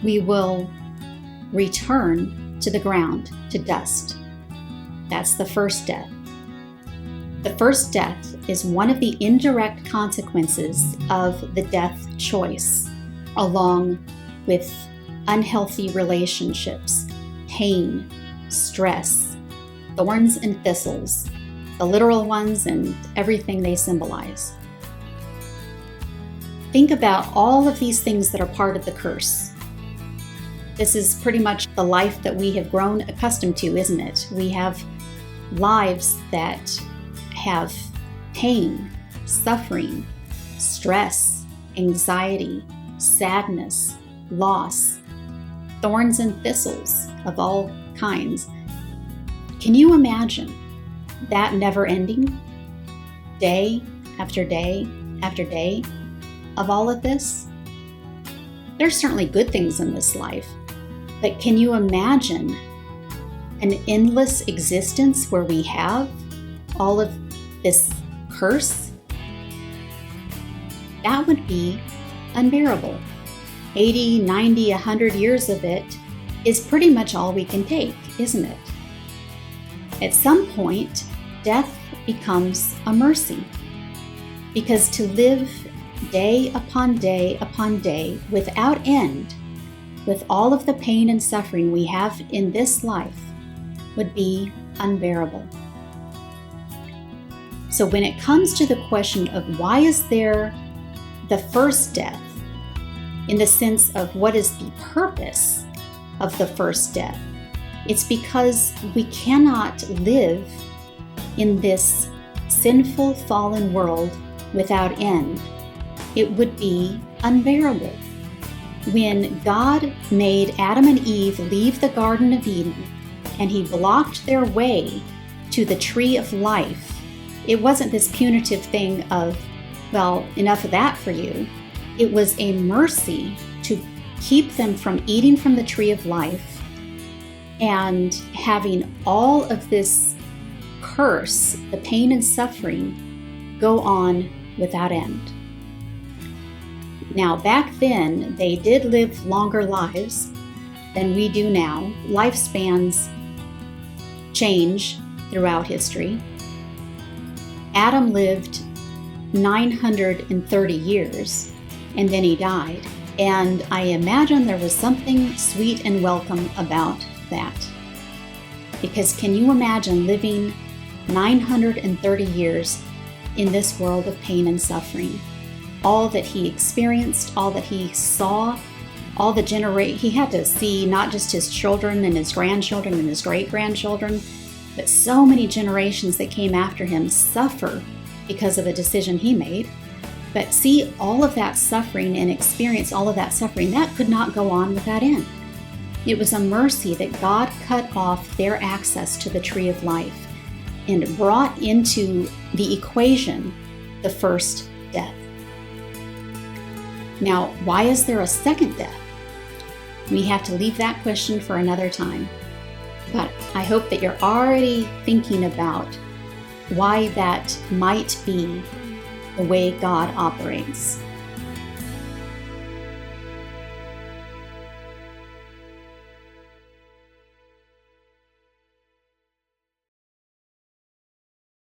we will return to the ground, to dust. That's the first death. The first death is one of the indirect consequences of the death choice, along with unhealthy relationships, pain, stress, thorns and thistles, the literal ones and everything they symbolize. Think about all of these things that are part of the curse. This is pretty much the life that we have grown accustomed to, isn't it? We have lives that have pain, suffering, stress, anxiety, sadness, loss, thorns and thistles of all kinds. Can you imagine that never ending? Day after day after day of all of this? There's certainly good things in this life, but can you imagine an endless existence where we have all of this curse? That would be unbearable. 80, 90, 100 years of it is pretty much all we can take, isn't it? At some point, death becomes a mercy, because to live day upon day upon day without end, with all of the pain and suffering we have in this life, would be unbearable. So when it comes to the question of why is there the first death, in the sense of what is the purpose of the first death, it's because we cannot live in this sinful, fallen world without end. It would be unbearable. When God made Adam and Eve leave the Garden of Eden and he blocked their way to the tree of life, it wasn't this punitive thing of, well, enough of that for you. It was a mercy to keep them from eating from the tree of life and having all of this curse, the pain and suffering, go on without end. Now, back then, they did live longer lives than we do now. Lifespans change throughout history. Adam lived 930 years, and then he died. And I imagine there was something sweet and welcome about that. Because can you imagine living 930 years in this world of pain and suffering? All that he experienced, all that he saw, all the he had to see not just his children and his grandchildren and his great-grandchildren, but so many generations that came after him suffer because of a decision he made. But see all of that suffering and experience all of that suffering, that could not go on without end. It was a mercy that God cut off their access to the tree of life and brought into the equation the first death. Now, why is there a second death? We have to leave that question for another time. But I hope that you're already thinking about why that might be the way God operates.